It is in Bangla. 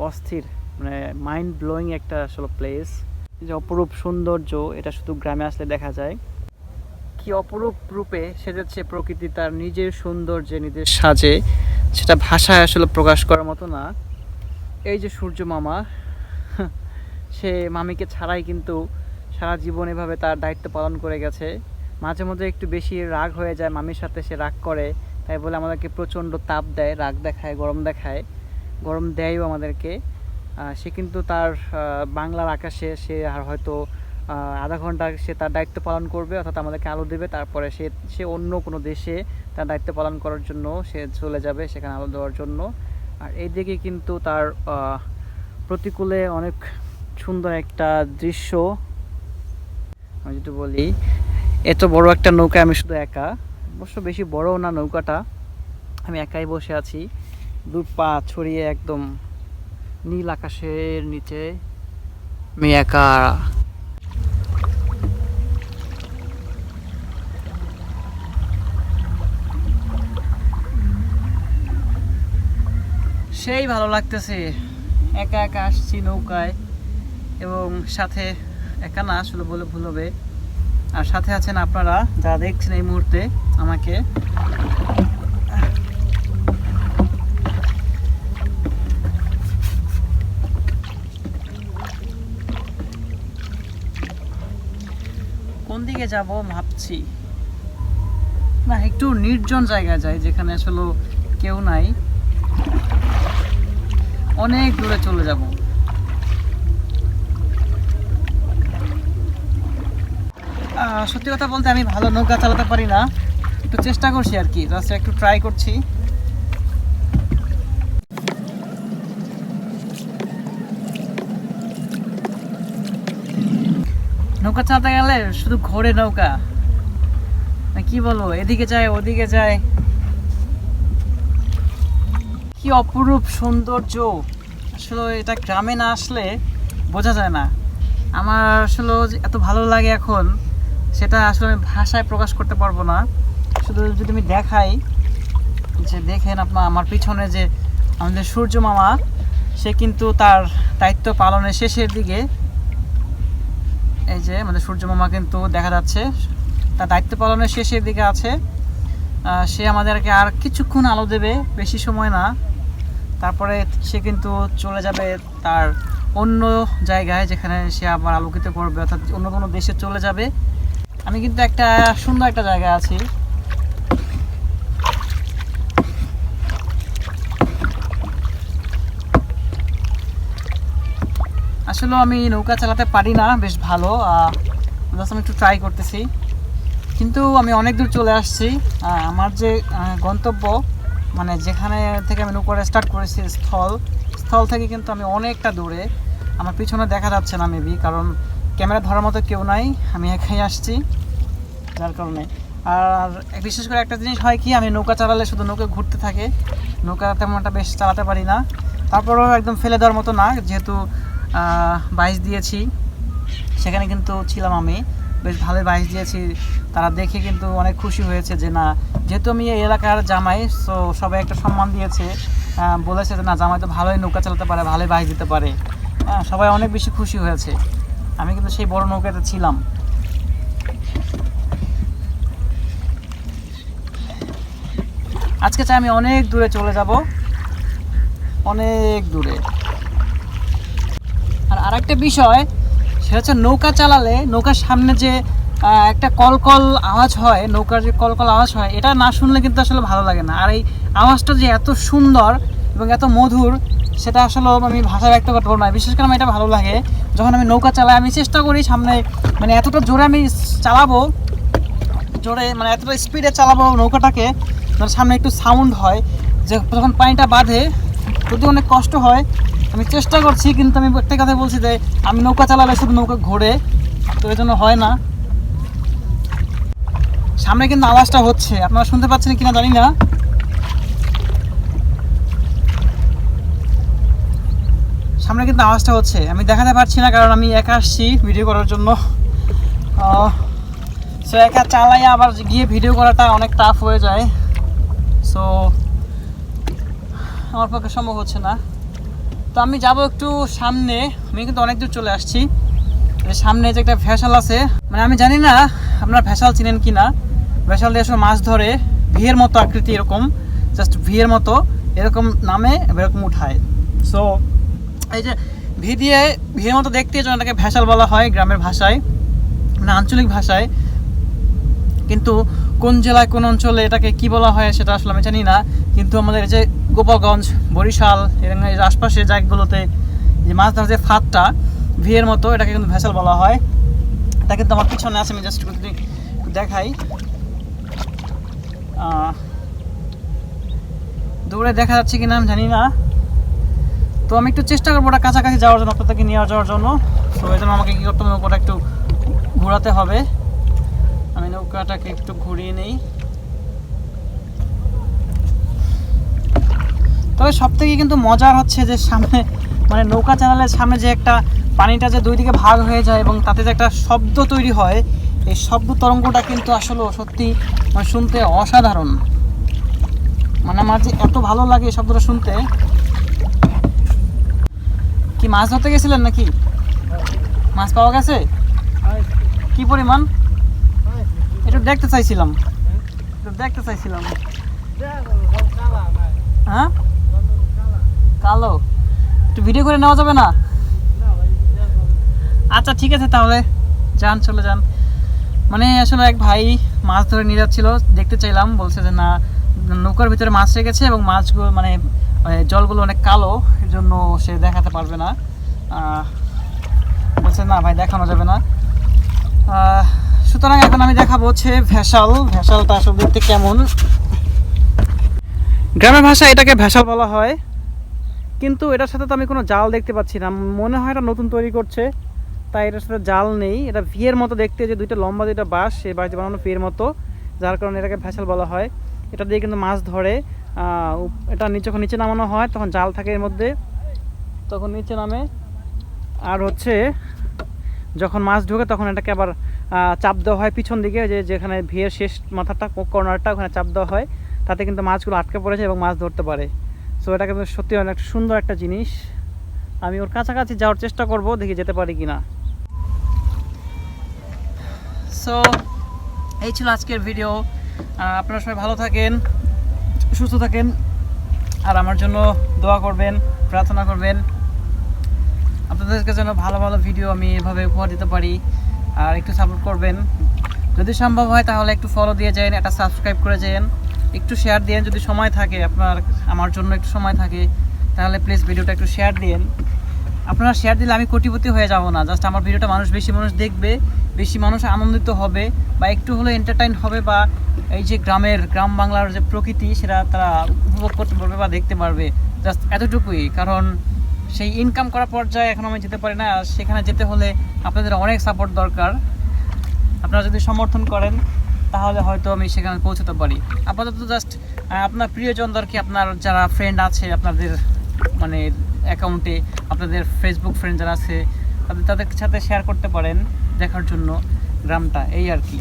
অস্থির, মানে মাইন্ড ব্লোয়িং একটা আসলে প্লেস। যে অপরূপ সৌন্দর্য, এটা শুধু গ্রামে আসলে দেখা যায়। কি অপরূপ রূপে সেজেছে প্রকৃতি তার নিজের সৌন্দর্যে, নিজের সাজে, সেটা ভাষায় আসলে প্রকাশ করার মতো না। এই যে সূর্য মামা, সে মামিকে ছাড়াই কিন্তু সারা জীবন এভাবে তার দায়িত্ব পালন করে গেছে। মাঝে মধ্যে একটু বেশি রাগ হয়ে যায় মামির সাথে, সে রাগ করে, তাই বলে আমাদেরকে প্রচণ্ড তাপ দেয়, রাগ দেখায়, গরম দেয়ও আমাদেরকে। সে কিন্তু তার বাংলার আকাশে সে আর হয়তো আধা ঘন্টা সে তার দায়িত্ব পালন করবে, অর্থাৎ আমাদেরকে আলো দেবে, তারপরে সে অন্য কোনো দেশে তার দায়িত্ব পালন করার জন্য সে চলে যাবে, সেখানে আলো দেওয়ার জন্য। আর এইদিকে কিন্তু তার প্রতিকূলে অনেক সুন্দর একটা দৃশ্য। আমি যদি বলি, এত বড় একটা নৌকা আমি শুধু একা, অবশ্য বেশি বড়ও না নৌকাটা, আমি একাই বসে আছি, দু পা ছড়িয়ে একদম নীল আকাশের নিচে আমি একা। সেই ভালো লাগতেছে, একা একা আসছি নৌকায়, এবং সাথে একা না আসলে বলে ভুল হবে, আর সাথে আছেন আপনারা যারা দেখছেন এই মুহূর্তে আমাকে। কোন দিকে যাব ভাবছি, না একটু নির্জন জায়গায় যাই যেখানে আসলে কেউ নাই, অনেক দূরে চলে যাব। সত্যি কথা বলতে আমি ভালো নৌকা চালাতে পারি না, একটু চেষ্টা করছি আর কি, জাস্ট একটু ট্রাই করছি। নৌকা চালাতে গেলে শুধু ঘোরে নৌকা, কি বলবো, এদিকে যায় ওদিকে যায়, কি অপরূপ সৌন্দর্য। আসলে এটা গ্রামে না আসলে বোঝা যায় না। আমার আসলে এত ভালো লাগে এখন, সেটা আসলে আমি ভাষায় প্রকাশ করতে পারবো না। শুধু যদি আমি দেখাই, যে দেখেন আপনার আমার পিছনে যে আমাদের সূর্য মামা, সে কিন্তু তার দায়িত্ব পালনের শেষের দিকে। এই যে আমাদের সূর্য মামা কিন্তু দেখা যাচ্ছে তার দায়িত্ব পালনের শেষের দিকে আছে। সে আমাদেরকে আর কিছুক্ষণ আলো দেবে, বেশি সময় না, তারপরে সে কিন্তু চলে যাবে তার অন্য জায়গায়, যেখানে সে আবার আলোকিত করবে, অর্থাৎ অন্য কোনো দেশে চলে যাবে। আমি কিন্তু একটা সুন্দর একটা জায়গায় আছি। আসলে আমি নৌকা চালাতে পারি না বেশ ভালো, জাস্ট আমি একটু ট্রাই করতেছি, কিন্তু আমি অনেক দূর চলে আসছি। আমার যে গন্তব্য, মানে যেখানে থেকে আমি নৌকাটা স্টার্ট করেছি, স্থল থেকে কিন্তু আমি অনেকটা দূরে। আমার পিছনে দেখা যাচ্ছে না মেবি, কারণ ক্যামেরা ধরার মতো কেউ নাই, আমি একাই আসছি, যার কারণে। আর বিশেষ করে একটা জিনিস হয় কি, আমি নৌকা চালালে শুধু নৌকা ঘুরতে থাকে, নৌকা তেমন একটা বেশ চালাতে পারি না। তারপরেও একদম ফেলে দেওয়ার মতো না, যেহেতু 22 দিয়েছি, সেখানে কিন্তু ছিলাম আমি, বেশ ভালোই 22 দিয়েছি। তারা দেখে কিন্তু অনেক খুশি হয়েছে যে না, যেহেতু আমি এই এলাকার জামাই, সো সবাই একটা সম্মান দিয়েছে, বলেছে যে না জামাই তো ভালোই নৌকা চালাতে পারে, ভালোই 22 দিতে পারে। সবাই অনেক বেশি খুশি হয়েছে। আমি কিন্তু সেই বড় নৌকাতে ছিলাম। আজকে চাই আমি অনেক দূরে চলে যাব, অনেক দূরে। আর আরেকটা বিষয়, সেটা হচ্ছে নৌকা চালালে নৌকার সামনে যে একটা কলকল আওয়াজ হয়, নৌকার যে কলকল আওয়াজ হয়, এটা না শুনলে কিন্তু আসলে ভালো লাগে না। আর এই আওয়াজটা যে এত সুন্দর এবং এত মধুর, সেটা আসলে আমি ভাষায় ব্যক্ত করতে পারবো না। বিশেষ করে আমার এটা ভালো লাগে যখন আমি নৌকা চালাই, আমি চেষ্টা করি সামনে, মানে এতটা জোরে আমি চালাবো, জোরে মানে এতটা স্পিডে চালাবো নৌকাটাকে, সামনে একটু সাউন্ড হয়, যে যখন পানিটা বাঁধে, যদি অনেক কষ্ট হয়, আমি চেষ্টা করছি, কিন্তু আমি একটা কথা বলছি যে আমি নৌকা চালালে শুধু নৌকা ঘোরে, তো এই জন্য হয় না। সামনে কিন্তু আওয়াজটা হচ্ছে, আপনারা শুনতে পাচ্ছেন কিনা জানি না। সামনে কিন্তু আওয়াজটা হচ্ছে, আমি দেখাতে পারছি না, কারণ আমি একা আসছি ভিডিও করার জন্য। সো একা চালাই আবার গিয়ে ভিডিও করাটা অনেক টাফ হয়ে যায়, সো আমার পক্ষে সম্ভব হচ্ছে না। তো আমি যাব একটু সামনে, আমি কিন্তু অনেক দূর চলে আসছি। সামনে যে একটা ভেসাল আছে, মানে আমি জানি না আপনারা ভেসাল চিনেন কি না। ভেসাল দিয়ে আসলে মাছ ধরে, ভিয়ের মতো আকৃতি, এরকম জাস্ট ভিয়ের মতো এরকম নামে এরকম উঠায়। সো এই যে ভিয়ের মতো দেখতে এই জন্য এটাকে ভেসাল বলা হয় গ্রামের ভাষায়, মানে আঞ্চলিক ভাষায়। কিন্তু কোন জেলায় কোন অঞ্চলে এটাকে কি বলা হয় সেটা আসলে আমি জানি না। কিন্তু আমাদের এই যে গোপালগঞ্জ, বরিশাল এর আশপাশের জায়গাগুলোতে যে মাছ ধরার যে ফাঁদটা ভিয়ের মতো, এটাকে কিন্তু ভেসাল বলা হয়। এটা কিন্তু আমার পিছনে আছে, আমি জাস্ট দেখাই। দূরে দেখা যাচ্ছে কিনা আমি জানি না। তো আমি একটু চেষ্টা করবো ওটা কাছাকাছি যাওয়ার জন্য, আপনাদেরকে নিয়ে যাওয়ার জন্য। তো এই জন্য আমাকে কী করতে হবে, নৌকাটা একটু ঘোরাতে হবে। আমি নৌকাটাকে একটু ঘুরিয়ে নেই। তবে সব থেকে কিন্তু মজার হচ্ছে যে সামনে, মানে নৌকা চালালের সামনে যে একটা পানিটা যে দুই দিকে ভাগ হয়ে যায় এবং তাতে যে একটা শব্দ তৈরি হয়, এই শব্দ তরঙ্গটা কিন্তু আসলে সত্যি মানে শুনতে অসাধারণ। মানে আমার যে এত ভালো লাগে এই শব্দটা শুনতে। কি মাছ ধরতে গেছিলেন নাকি? মাছ পাওয়া গেছে? কি পরিমাণ? একটু দেখতে চাইছিলাম। হ্যাঁ, কালো একটু ভিডিও করে নেওয়া যাবে না? আচ্ছা ঠিক আছে, তাহলে যান, চলে যান। মানে আসলে এক ভাই মাছ ধরে নিয়ে যাচ্ছিল, দেখতে চাইলাম, বলছে যে না নৌকার ভিতরে মাছ রেখেছে এবং মাছগুলো মানে জলগুলো অনেক কালো, এর জন্য সে দেখাতে পারবে না। বলছে না ভাই দেখানো যাবে না। সুতরাং এখন আমি দেখাবো হচ্ছে ভেসালটা আসলে দেখতে কেমন। গ্রামের ভাষায় এটাকে ভেসাল বলা হয়, কিন্তু এটার সাথে তো আমি কোনো জাল দেখতে পাচ্ছি না। মনে হয় এটা নতুন তৈরি করছে, তাই এটার সাথে জাল নেই। এটা ভিয়ের মতো দেখতে, যে দুইটা লম্বা দুইটা বাঁশ, সেই বাঁশ দিয়ে বানানো ভিয়ের মতো, যার কারণে এটাকে ভেসাল বলা হয়। এটা দিয়ে কিন্তু মাছ ধরে। এটা যখন নিচে নামানো হয় তখন জাল থাকে এর মধ্যে, তখন নিচে নামে। আর হচ্ছে যখন মাছ ঢোকে তখন এটাকে আবার চাপ দেওয়া হয় পিছন দিকে, যেখানে ভিয়ের শেষ মাথাটা কর্নারটা, ওখানে চাপ দেওয়া হয়। তাতে কিন্তু মাছগুলো আটকে পড়েছে এবং মাছ ধরতে পারে। সো এটা কিন্তু সত্যি অনেক সুন্দর একটা জিনিস। আমি ওর কাছাকাছি যাওয়ার চেষ্টা করব, দেখি যেতে পারি কি না। সো এই ছিল আজকের ভিডিও। আপনারা সবাই ভালো থাকেন, সুস্থ থাকেন, আর আমার জন্য দোয়া করবেন, প্রার্থনা করবেন। আপনাদেরকে যেন ভালো ভালো ভিডিও আমি এভাবে উপহার দিতে পারি, আর একটু সাপোর্ট করবেন। যদি সম্ভব হয় তাহলে একটু ফলো দিয়ে যান, একটা সাবস্ক্রাইব করে যান, একটু শেয়ার দিন যদি সময় থাকে, আমার জন্য একটু সময় থাকে তাহলে প্লিজ ভিডিওটা একটু শেয়ার দিন। আপনারা শেয়ার দিলে আমি কোটিপতি হয়ে যাব না, জাস্ট আমার ভিডিওটা বেশি মানুষ দেখবে, বেশি মানুষ আনন্দিত হবে, বা একটু হলে এন্টারটেইন হবে, বা এই যে গ্রাম বাংলার যে প্রকৃতি সেটা তারা উপভোগ করতে পারবে বা দেখতে পারবে। জাস্ট এতটুকুই, কারণ সেই ইনকাম করার পর্যায়ে এখন আমি যেতে পারি না। সেখানে যেতে হলে আপনাদের অনেক সাপোর্ট দরকার। আপনারা যদি সমর্থন করেন তাহলে হয়তো আমি সেখানে পৌঁছতে পারি। আপাতত জাস্ট আপনার প্রিয়জনদেরকে, আপনার যারা ফ্রেন্ড আছে আপনাদের মানে অ্যাকাউন্টে, আপনাদের ফেসবুক ফ্রেন্ড যারা আছে তাদের সাথে শেয়ার করতে পারেন দেখার জন্য গ্রামটা, এই আর কি।